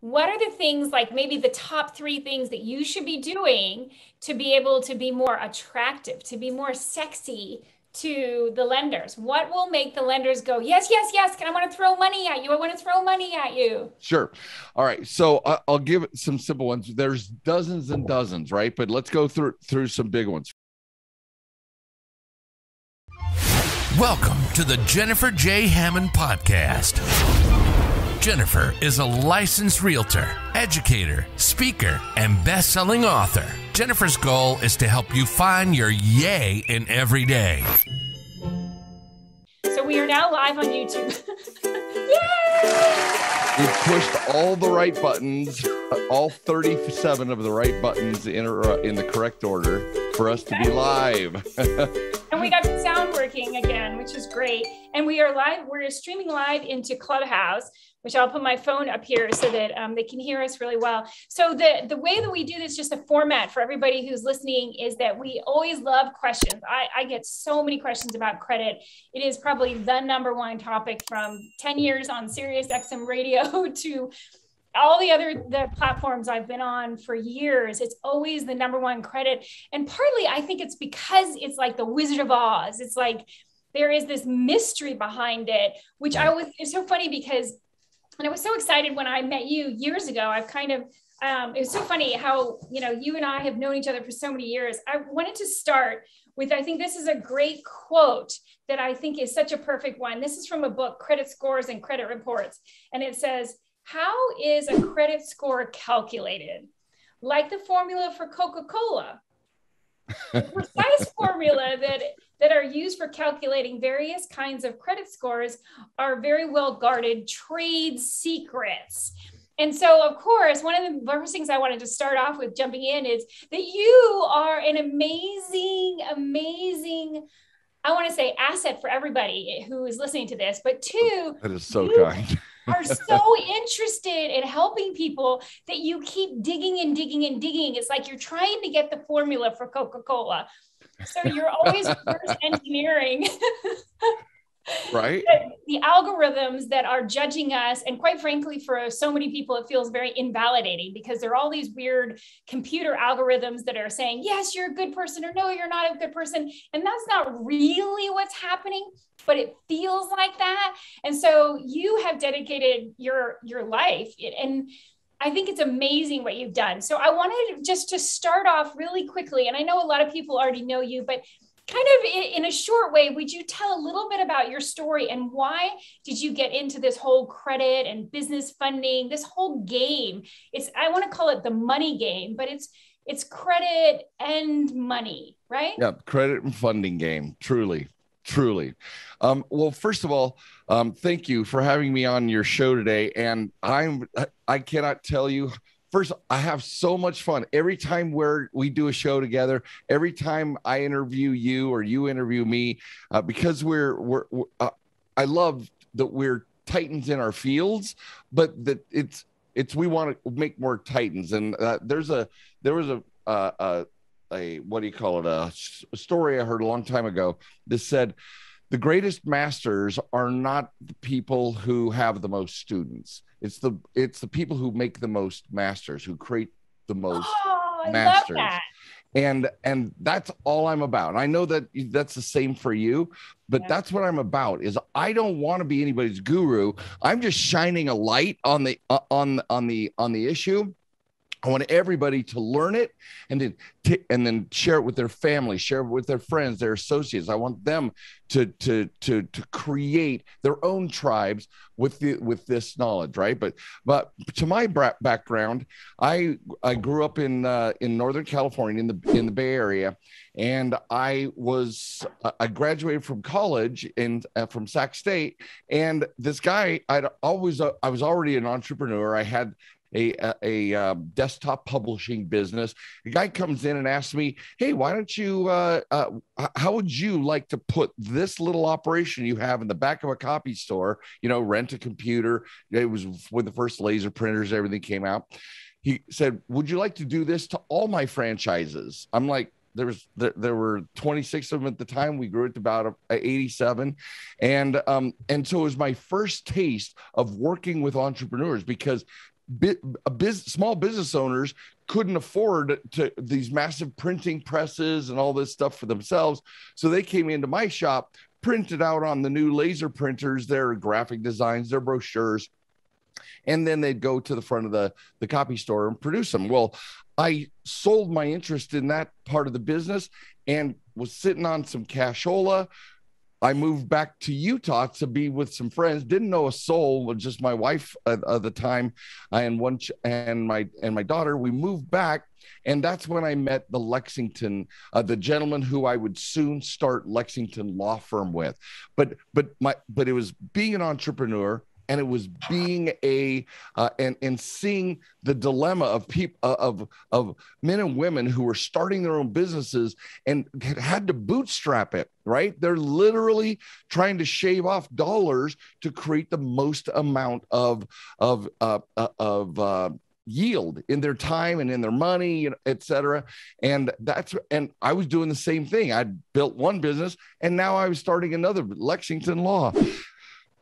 what are the things, like maybe the top 3 things that you should be doing to be able to be more attractive, to be more sexy to the lenders? What will make the lenders go, yes, yes, yes, I want to throw money at you. I want to throw money at you. Sure. All right. So I'll give some simple ones. There's dozens and dozens, right? But let's go through some big ones. Welcome to the Jennifer J. Hammond Podcast. Jennifer is a licensed realtor, educator, speaker, and best-selling author. Jennifer's goal is to help you find your yay in every day. So we are now live on YouTube. Yay! We pushed all the right buttons, all 37 of the right buttons in the correct order for us to be live. And we got the sound working again, which is great. And we are live. We're streaming live into Clubhouse, which I'll put my phone up here so that they can hear us really well. So the way that we do this, just the format for everybody who's listening, is that we always love questions. I get so many questions about credit. It is probably the number one topic from 10 years on Sirius XM radio to all the platforms I've been on for years. It's always the number one, credit. And partly I think it's because it's like the Wizard of Oz. It's like there is this mystery behind it, which it's so funny because, and I was so excited when I met you years ago. I've kind of, it was so funny how, you and I have known each other for so many years. I wanted to start with, I think this is a great quote that I think is such a perfect one. This is from a book, Credit Scores and Credit Reports. And it says, how is a credit score calculated? Like the formula for Coca-Cola. The precise formula that are used for calculating various kinds of credit scores are very well guarded trade secrets. And so, of course, one of the first things I wanted to start off with jumping in is that you are an amazing, I want to say asset for everybody who is listening to this, but two, that is so kind. Are so interested in helping people that you keep digging and digging and digging. It's like you're trying to get the formula for Coca-Cola. So you're always reverse engineering right? The algorithms that are judging us. And quite frankly, for so many people, it feels very invalidating because there are all these weird computer algorithms that are saying, yes, you're a good person, or no, you're not a good person. And that's not really what's happening, but it feels like that. And so you have dedicated your life, and I think it's amazing what you've done. So I wanted just to start off really quickly, and I know a lot of people already know you, but kind of in a short way, would you tell a little bit about your story and why did you get into this whole credit and business funding, this whole game? I want to call it the money game, but it's credit and money, right? Yeah, credit and funding game, truly. Well, first of all, thank you for having me on your show today. And I cannot tell you, first, I have so much fun every time we do a show together. Every time I interview you or you interview me, because I love that we're titans in our fields, but that we want to make more titans. And there was a what do you call it? A story I heard a long time ago that said, the greatest masters are not the people who have the most students. It's the people who make the most masters, who create the most masters. Love that. And that's all I'm about. And I know that that's the same for you, but that's what I'm about. Is I don't want to be anybody's guru. I'm just shining a light on the issue. I want everybody to learn it and then share it with their family, share it with their friends, their associates. I want them to create their own tribes with this knowledge, right? But to my background, I grew up in Northern California in the Bay Area, and I graduated from college from Sac State, and this guy I was already an entrepreneur. I had a desktop publishing business. A guy comes in and asks me, hey, why don't you, how would you like to put this little operation you have in the back of a copy store, rent a computer? It was when the first laser printers, everything came out. He said, would you like to do this to all my franchises? I'm like, there were 26 of them at the time. We grew it to about 87. And so it was my first taste of working with entrepreneurs, because small business owners couldn't afford to these massive printing presses and all this stuff for themselves. So they came into my shop, printed out on the new laser printers, their graphic designs, their brochures, and then they'd go to the front of the copy store and produce them. Well, I sold my interest in that part of the business and was sitting on some cashola. I moved back to Utah to be with some friends. Didn't know a soul, just my wife at the time, and my daughter. We moved back, and that's when I met the the gentleman who I would soon start Lexington Law Firm with. But it was being an entrepreneur. And it was being and seeing the dilemma of people, of men and women who were starting their own businesses and had to bootstrap it, right? They're literally trying to shave off dollars to create the most amount of yield in their time and in their money, et cetera. And I was doing the same thing. I built one business and now I was starting another, Lexington Law.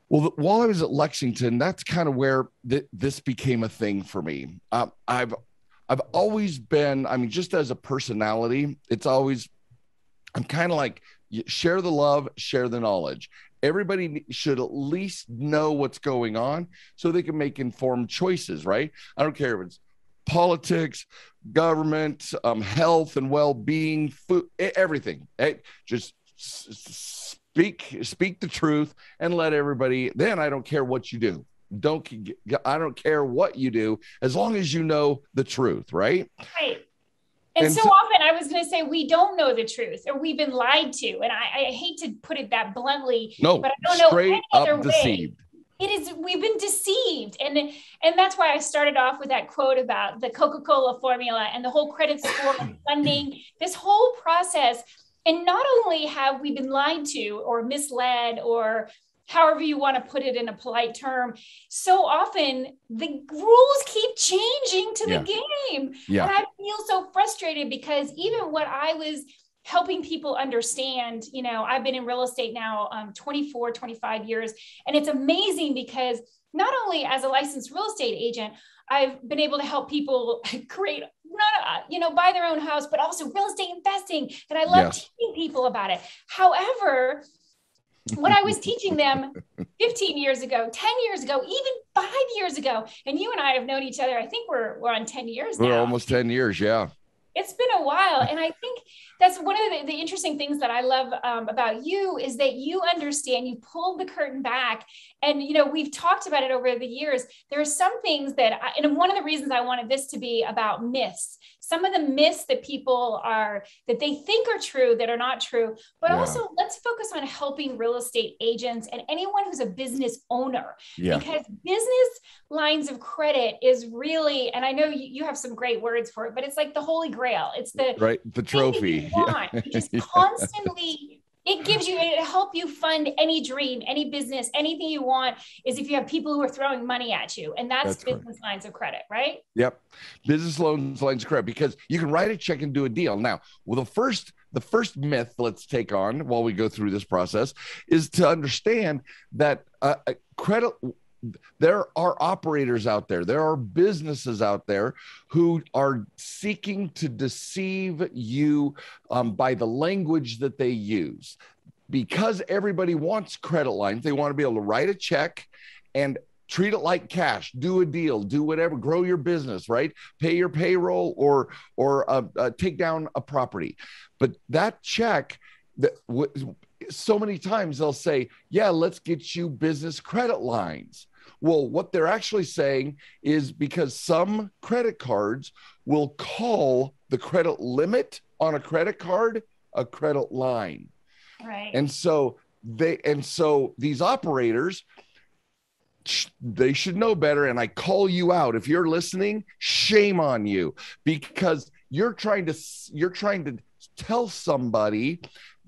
Well, while I was at Lexington, that's kind of where this became a thing for me. I've always been, I mean, just as a personality, I'm kind of like, share the love, share the knowledge. Everybody should at least know what's going on so they can make informed choices, right? I don't care if it's politics, government, health and well-being, food, everything. Just speak the truth and let everybody, then I don't care what you do. I don't care what you do as long as you know the truth, right? Right. And so often I was going to say, we don't know the truth or we've been lied to. And I hate to put it that bluntly, no, but I don't know any other deceived. Way. We've been deceived. And that's why I started off with that quote about the Coca-Cola formula and the whole credit score and funding, this whole process. And not only have we been lied to or misled or however you want to put it in a polite term, so often the rules keep changing to the game. Yeah. And I feel so frustrated because even what I was helping people understand, I've been in real estate now 24, 25 years. And it's amazing because not only as a licensed real estate agent, I've been able to help people create, buy their own house, but also real estate investing. And I love teaching people about it. However, what I was teaching them 15 years ago, 10 years ago, even 5 years ago, and you and I have known each other, I think we're on 10 years now. We're almost 10 years, yeah. It's been a while. And I think that's one of the interesting things that I love about you is that you understand, you pulled the curtain back. And, we've talked about it over the years. There are some things that, and one of the reasons I wanted this to be about myths, some of the myths that that they think are true, that are not true, but also let's focus on helping real estate agents and anyone who's a business owner, because business lines of credit is really, and I know you have some great words for it, but it's like the holy grail. It's the trophy. You just constantly, it'll help you fund any dream, any business, anything you want, is if you have people who are throwing money at you. And that's business correct. Lines of credit, right? Yep. Business lines of credit, because you can write a check and do a deal. Now, well, the first myth let's take on while we go through this process is to understand that credit, there are operators out there, there are businesses out there who are seeking to deceive you by the language that they use. Because everybody wants credit lines, they want to be able to write a check and treat it like cash, do a deal, do whatever, grow your business, right? Pay your payroll or take down a property. But that check, so many times they'll say, yeah, let's get you business credit lines. Well, what they're actually saying is because some credit cards will call the credit limit on a credit card a credit line. Right. And so these operators, they should know better. And I call you out. If you're listening, shame on you, because you're trying to tell somebody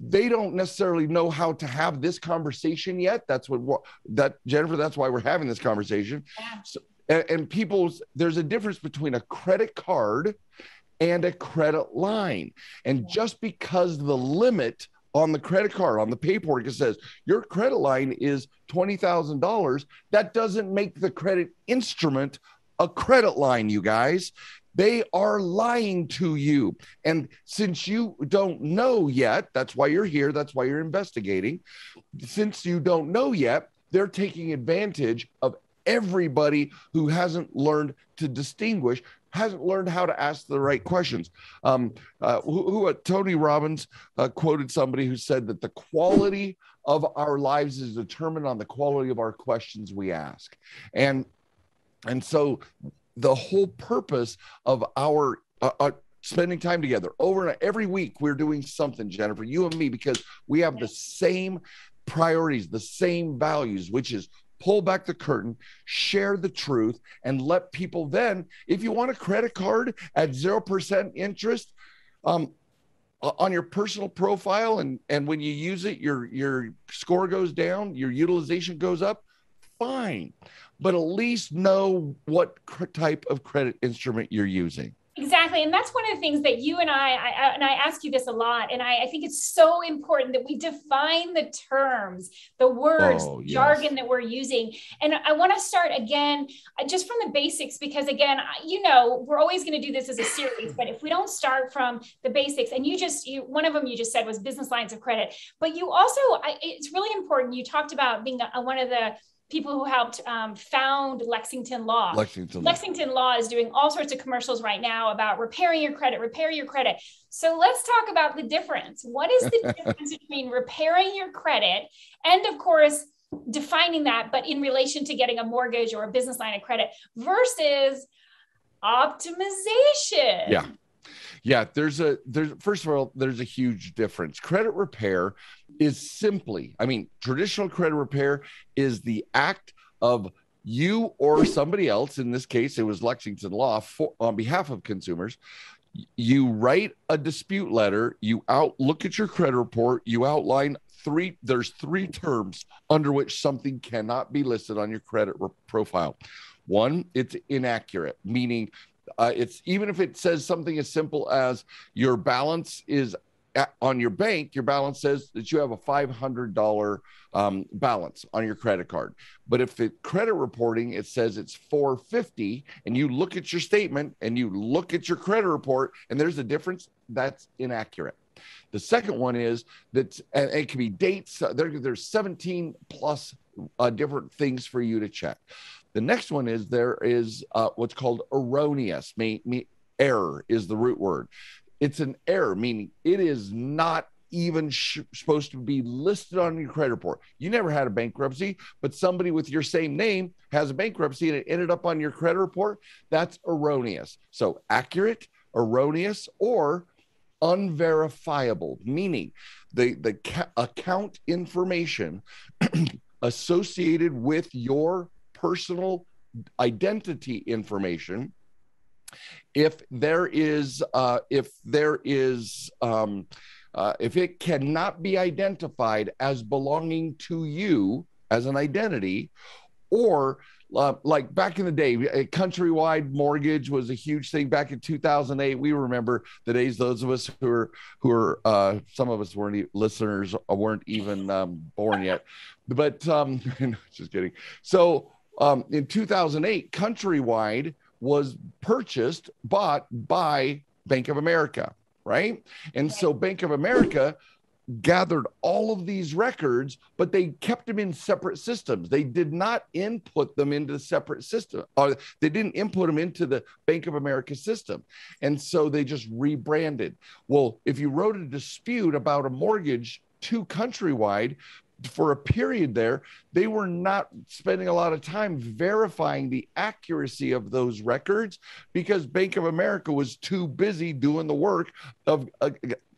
they don't necessarily know how to have this conversation yet. Jennifer, that's why we're having this conversation. Yeah. So, and there's a difference between a credit card and a credit line. And just because the limit on the credit card, on the paperwork, it says your credit line is $20,000, that doesn't make the credit instrument a credit line, you guys. They are lying to you. And since you don't know yet, that's why you're here. That's why you're investigating. Since you don't know yet, they're taking advantage of everybody who hasn't learned to distinguish, hasn't learned how to ask the right questions. Tony Robbins quoted somebody who said that the quality of our lives is determined on the quality of our questions we ask. And so the whole purpose of our spending time together over and every week, we're doing something, Jennifer, you and me, because we have the same priorities, the same values, which is pull back the curtain, share the truth, and let people then, if you want a credit card at 0% interest on your personal profile, and when you use it, your score goes down, your utilization goes up, fine. But at least know what type of credit instrument you're using. Exactly. And that's one of the things that you and I ask you this a lot. And I think it's so important that we define the terms, the words, jargon that we're using. And I want to start again, just from the basics, because again, we're always going to do this as a series, but if we don't start from the basics, and one of them you just said was business lines of credit, but you also, it's really important. You talked about being one of the people who helped found Lexington Law. Lexington Law is doing all sorts of commercials right now about repair your credit. So let's talk about the difference. What is the difference between repairing your credit and, of course, defining that, but in relation to getting a mortgage or a business line of credit versus optimization? Yeah, there's first of all, there's a huge difference. Credit repair is simply, traditional credit repair is the act of you or somebody else. In this case, it was Lexington Law on behalf of consumers. You write a dispute letter, you look at your credit report, you outline there's three terms under which something cannot be listed on your credit profile. One, it's inaccurate, meaning it's even if it says something as simple as your balance is on your bank, your balance says that you have a $500 balance on your credit card. But if the credit reporting, it says it's $450, and you look at your statement and you look at your credit report and there's a difference, that's inaccurate. The second one is that, and it can be dates, there's 17 plus different things for you to check. The next one is there is what's called erroneous. Error is the root word. It's an error, meaning it is not even supposed to be listed on your credit report. You never had a bankruptcy, but somebody with your same name has a bankruptcy and it ended up on your credit report. That's erroneous. So accurate, erroneous, or unverifiable, meaning the account information associated with your personal identity information, if it cannot be identified as belonging to you as an identity, or like back in the day, a countrywide mortgage was a huge thing back in 2008. We remember the days. Those of us who are some of us listeners weren't even born yet, but just kidding. So in 2008, Countrywide was bought by Bank of America, right? And so Bank of America gathered all of these records, but they kept them in separate systems. They did not input them into the separate system, or they didn't input them into the Bank of America system. And so they just rebranded. Well, if you wrote a dispute about a mortgage to Countrywide, for a period there, they were not spending a lot of time verifying the accuracy of those records because Bank of America was too busy doing the work of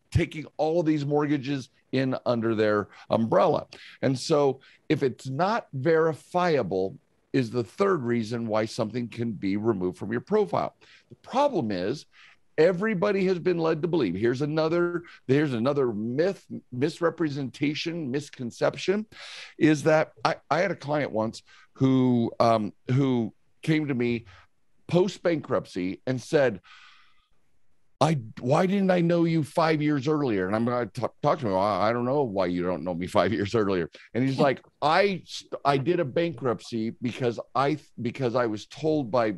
taking all these mortgages in under their umbrella. And so if it's not verifiable is the third reason why something can be removed from your profile. The problem is everybody has been led to believe, here's another myth, misrepresentation, misconception, is that I had a client once who came to me post-bankruptcy and said, why didn't I know you 5 years earlier? And I'm going to talk to him. I don't know why you don't know me 5 years earlier. And he's like, I did a bankruptcy because I was told by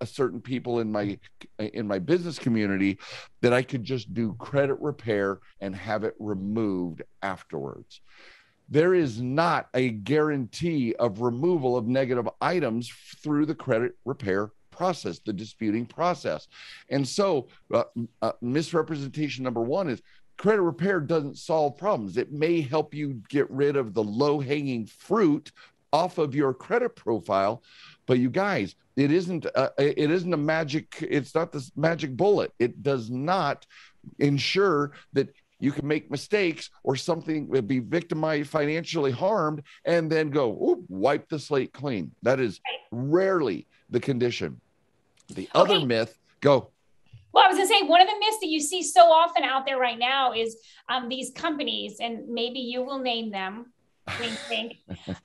certain people in my business community that I could just do credit repair and have it removed afterwards. There is not a guarantee of removal of negative items through the credit repair process, the disputing process. And so misrepresentation number one is credit repair doesn't solve problems. It may help you get rid of the low-hanging fruit off of your credit profile, but you guys, it isn't a magic, it's not this magic bullet. It does not ensure that you can make mistakes or something will be victimized, financially harmed, and then go, wipe the slate clean. That is rarely the condition. The other myth, go. Well, I was going to say, one of the myths that you see so often out there right now is these companies, and maybe you will name them, wink, wink,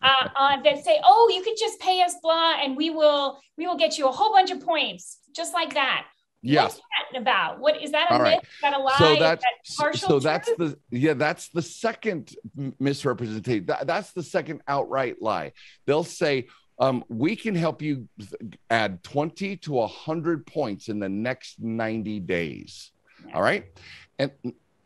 that say, oh, you could just pay us, blah, and we will get you a whole bunch of points, just like that. Yes. What's that about? What is that a myth? Right. Is that a lie? So is that partial truth? That's the second misrepresentation. That's the second outright lie. They'll say, we can help you add 20 to 100 points in the next 90 days. Yeah. All right. And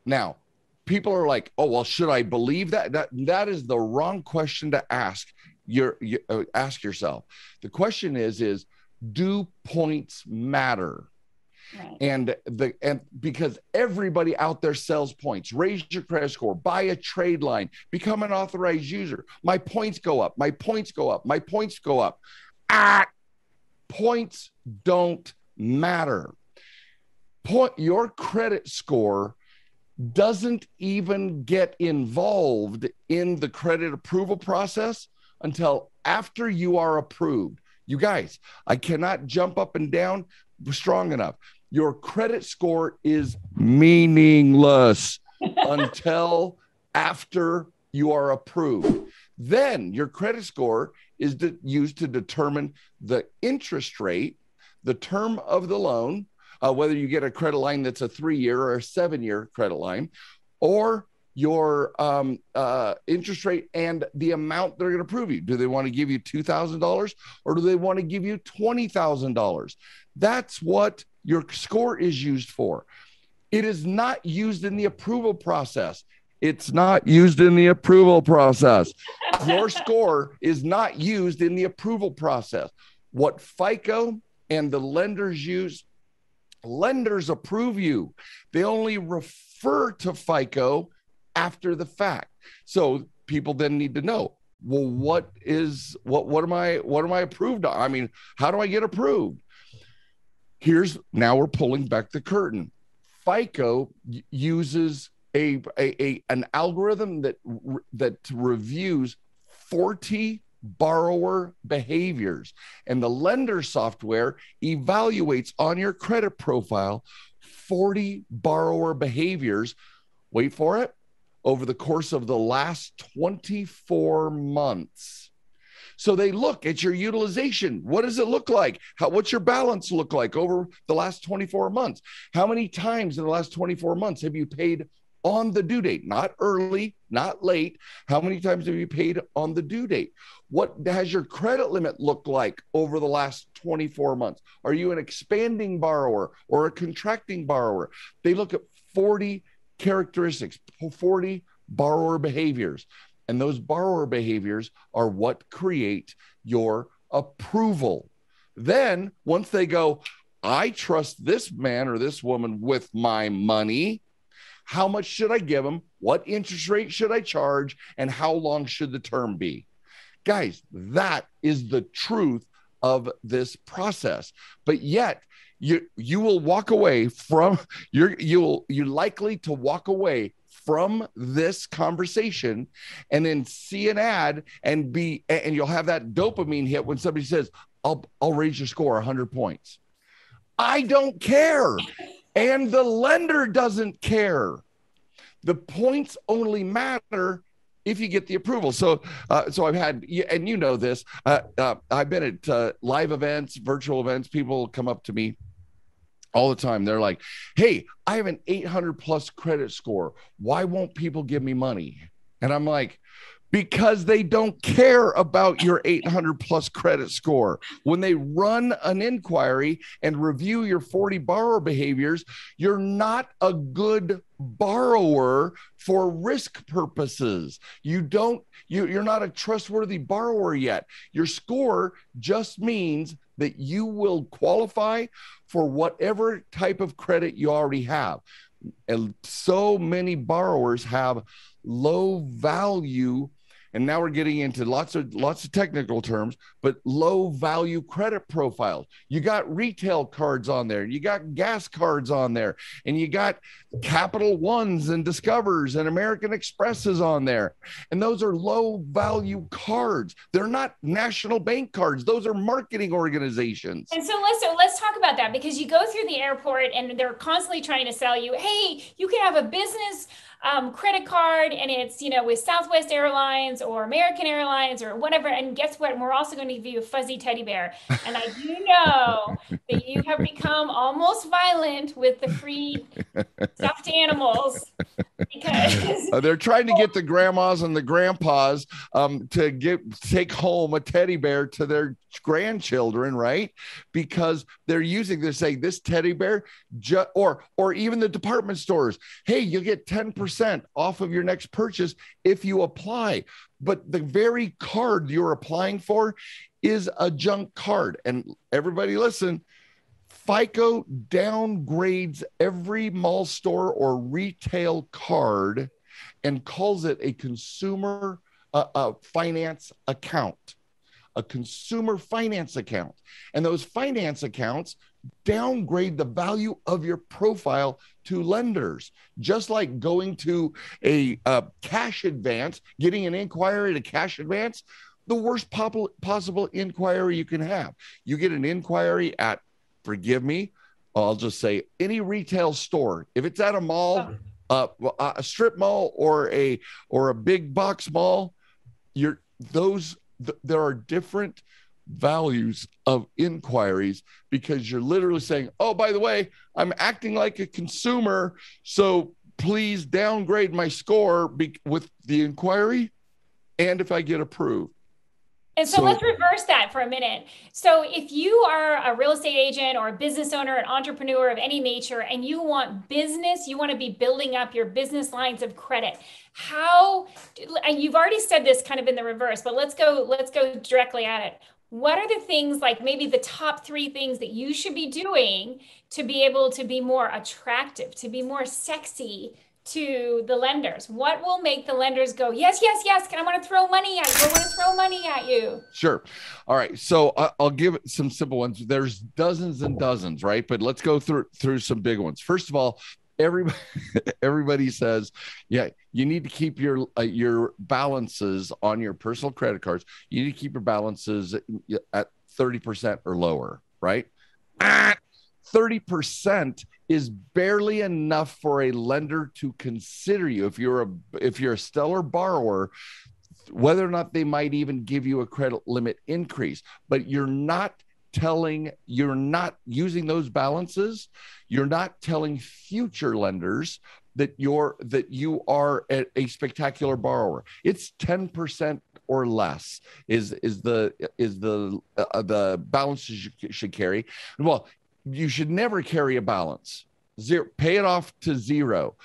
now people are like, oh, well, should I believe that? That is the wrong question to ask. Ask yourself. The question is, do points matter? Right. And because everybody out there sells points, raise your credit score, buy a trade line, become an authorized user. My points go up. My points go up. My points go up. Points don't matter. Your credit score doesn't even get involved in the credit approval process until after you are approved. You guys, I cannot jump up and down strong enough. Your credit score is meaningless until after you are approved. Then your credit score is used to determine the interest rate, the term of the loan, whether you get a credit line that's a 3-year or a 7-year credit line, or your interest rate and the amount they're going to approve you. Do they want to give you $2,000 or do they want to give you $20,000? That's what your score is used for. It is not used in the approval process. It's not used in the approval process. Your score is not used in the approval process. What FICO and the lenders use, lenders approve you. They only refer to FICO after the fact. So people then need to know, well, what am I approved on? I mean, how do I get approved? Now we're pulling back the curtain. FICO uses an algorithm that reviews 40 borrower behaviors, and the lender software evaluates on your credit profile 40 borrower behaviors. Wait for it. Over the course of the last 24 months. So they look at your utilization. What does it look like? What's your balance look like over the last 24 months? How many times in the last 24 months have you paid on the due date? Not early, not late. How many times have you paid on the due date? What has your credit limit looked like over the last 24 months? Are you an expanding borrower or a contracting borrower? They look at 40 characteristics, 40 borrower behaviors. And those borrower behaviors are what create your approval. Then once they go, I trust this man or this woman with my money, how much should I give them? What interest rate should I charge? And how long should the term be? Guys, that is the truth of this process. But yet you will walk away from, you're likely to walk away from this conversation and then see an ad and you'll have that dopamine hit when somebody says, I'll raise your score 100 points. I don't care. And the lender doesn't care. The points only matter if you get the approval. So I've had, and you know this, I've been at live events, virtual events. People come up to me all the time. They're like, hey, I have an 800 plus credit score. Why won't people give me money? And I'm like, because they don't care about your 800 plus credit score. When they run an inquiry and review your 40 borrower behaviors, you're not a good borrower for risk purposes. You're not a trustworthy borrower yet. Your score just means that you will qualify for whatever type of credit you already have. And so many borrowers have low value, and now we're getting into lots of technical terms, but low value credit profiles. You got retail cards on there, you got gas cards on there, and you got Capital Ones and Discovers and American Expresses on there. And those are low value cards. They're not national bank cards. Those are marketing organizations. And so let's talk about that, because you go through the airport and they're constantly trying to sell you, hey, you can have a business credit card, and it's, with Southwest Airlines or American Airlines or whatever. And guess what? We're also going to give you a fuzzy teddy bear. And I do know that you have become almost violent with the free stuffed animals, because they're trying to get the grandmas and the grandpas to take home a teddy bear to their grandchildren, right? Because they're saying this teddy bear, or even the department stores, hey, you'll get 10% off of your next purchase if you apply. But the very card you're applying for is a junk card. And everybody listen, FICO downgrades every mall store or retail card and calls it a consumer finance account. A consumer finance account. And those finance accounts downgrade the value of your profile to lenders, just like going to a cash advance, getting an inquiry to cash advance, the worst possible inquiry you can have. You get an inquiry at, forgive me, I'll just say any retail store. If it's at a mall, a strip mall or a big box mall, there are different values of inquiries, because you're literally saying, oh, by the way, I'm acting like a consumer, so please downgrade my score with the inquiry and if I get approved. And so let's reverse that for a minute. So if you are a real estate agent or a business owner, an entrepreneur of any nature, and you want business, you want to be building up your business lines of credit, and you've already said this kind of in the reverse, but let's go directly at it. What are the things, like maybe the top 3 things that you should be doing to be able to be more attractive, to be more sexy to the lenders? What will make the lenders go, yes, yes, yes, I want to throw money at you. I want to throw money at you. Sure. All right. So I'll give some simple ones. There's dozens and dozens, right? But let's go through some big ones. First of all, everybody says, yeah, you need to keep your balances on your personal credit cards. You need to keep your balances at 30% or lower, right? 30% is barely enough for a lender to consider you. If you're a stellar borrower, whether or not they might even give you a credit limit increase, but you're not using those balances. You're not telling future lenders that you are a spectacular borrower. It's 10% or less is the balances you should carry. Well, you should never carry a balance. Pay it off to zero.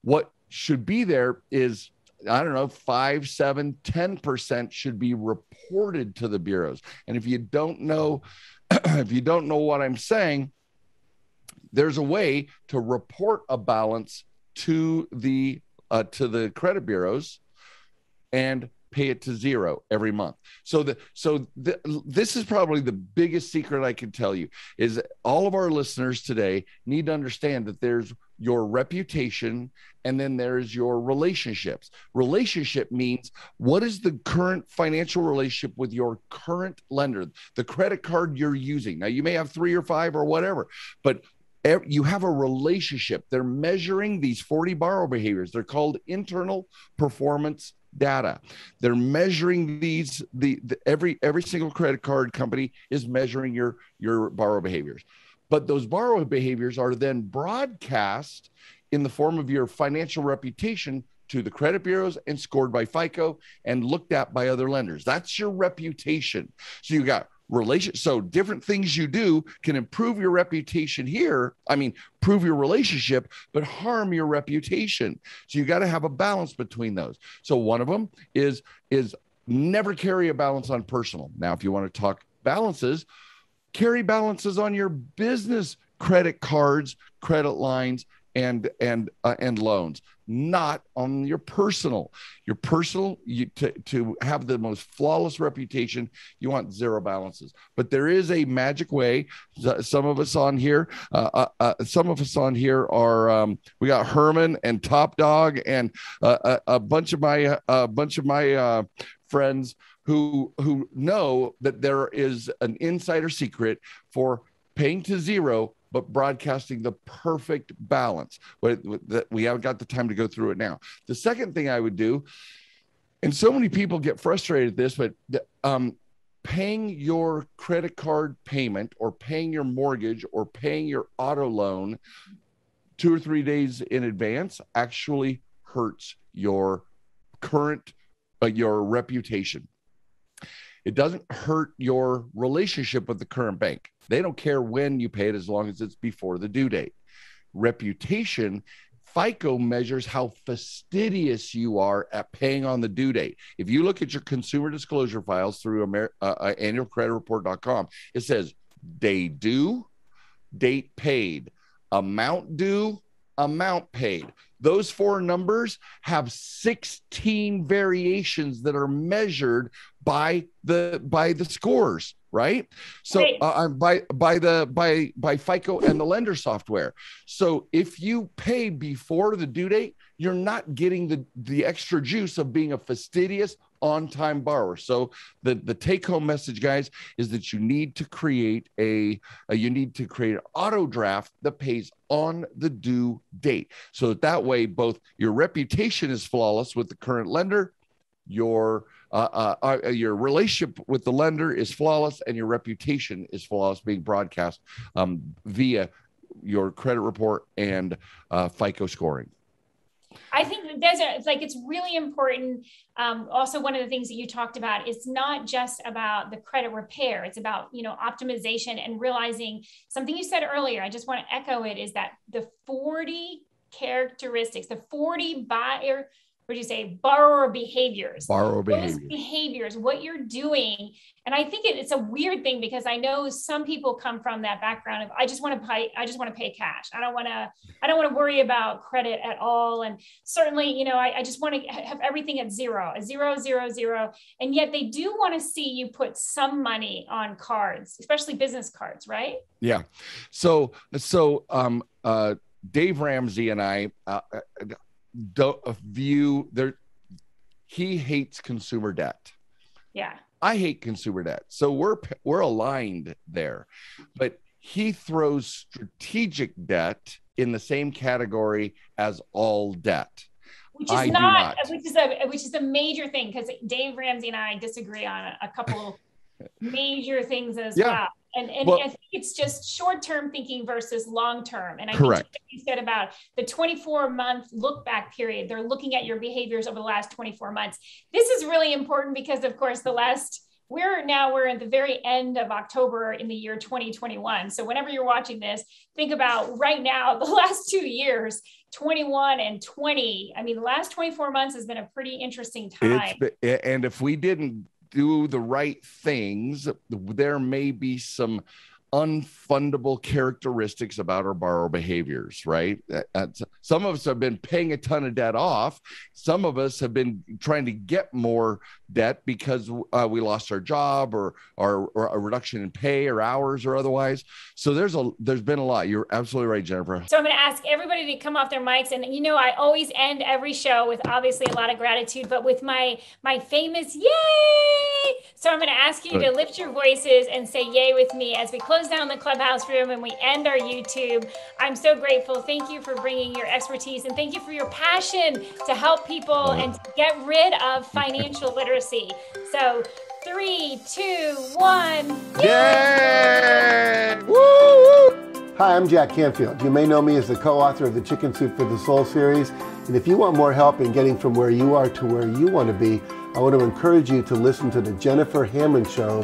What should be there is, I don't know, 5, 7, 10% should be reported to the bureaus. And if you don't know, what I'm saying, there's a way to report a balance to the credit bureaus and pay it to zero every month. This is probably the biggest secret I can tell you, is all of our listeners today need to understand that there's your reputation and then there's your relationships. Relationship means, what is the current financial relationship with your current lender, the credit card you're using? Now, you may have 3 or 5 or whatever, but you have a relationship. They're measuring these 40 borrower behaviors. They're called internal performance data. They're measuring these. Every single credit card company is measuring your borrower behaviors. But those borrower behaviors are then broadcast in the form of your financial reputation to the credit bureaus and scored by FICO and looked at by other lenders. That's your reputation. So you got so different things you do can improve your reputation here. I mean, prove your relationship, but harm your reputation. So you got to have a balance between those. So one of them is never carry a balance on personal. Now, if you want to talk balances, carry balances on your business credit cards, credit lines, and loans, not on your personal. Your personal, to have the most flawless reputation, you want zero balances. But there is a magic way. Some of us on here are we got Herman and Top Dog and a bunch of my friends who know that there is an insider secret for paying to zero, but broadcasting the perfect balance. We haven't got the time to go through it now. The second thing I would do, and so many people get frustrated at this, but paying your credit card payment or paying your mortgage or paying your auto loan 2 or 3 days in advance actually hurts your your reputation. It doesn't hurt your relationship with the current bank. They don't care when you pay it as long as it's before the due date. Reputation, FICO measures how fastidious you are at paying on the due date. If you look at your consumer disclosure files through annualcreditreport.com, it says day due, date paid, amount due, amount paid. Those 4 numbers have 16 variations that are measured by the scores, right? So by FICO and the lender software. So if you pay before the due date, you're not getting the extra juice of being a fastidious on-time borrower. So the take-home message, guys, is that you need to create an auto draft that pays on the due date. So that way, both your reputation is flawless with the current lender, your relationship with the lender is flawless, and your reputation is flawless, being broadcast via your credit report and FICO scoring. I think it's really important. Also, one of the things that you talked about, it's not just about the credit repair. It's about, optimization and realizing something you said earlier. I just want to echo it, is that the 40 characteristics, the 40 borrower behaviors. Those behaviors, what you're doing. And I think it's a weird thing, because I know some people come from that background of, I just want to pay cash. I don't want to worry about credit at all. And certainly, I just want to have everything at zero. And yet they do want to see you put some money on cards, especially business cards, right? Yeah. So Dave Ramsey and I, he hates consumer debt. Yeah. I hate consumer debt. So we're aligned there. But he throws strategic debt in the same category as all debt. Which is a major thing, because Dave Ramsey and I disagree on a couple major things as well. And I think it's just short-term thinking versus long-term. And I think you said about the 24-month look-back period, they're looking at your behaviors over the last 24 months. This is really important because, of course, we're at the very end of October in the year 2021. So whenever you're watching this, think about right now, the last 2 years, 21 and 20. I mean, the last 24 months has been a pretty interesting time. And if we didn't do the right things, there may be some unfundable characteristics about our borrower behaviors, right? Some of us have been paying a ton of debt off. Some of us have been trying to get more debt because we lost our job or a reduction in pay or hours or otherwise. So there's been a lot. You're absolutely right, Jennifer. So I'm going to ask everybody to come off their mics. And, I always end every show with obviously a lot of gratitude, but with my famous yay. So I'm going to ask you to lift your voices and say yay with me as we close down the clubhouse room and we end our YouTube. I'm so grateful. Thank you for bringing your expertise, and thank you for your passion to help people and to get rid of financial literacy. So 3, 2, 1. Yay! Woo! Hi, I'm Jack Canfield. You may know me as the co-author of the Chicken Soup for the Soul series. And if you want more help in getting from where you are to where you want to be, I want to encourage you to listen to the Jennifer Hammond Show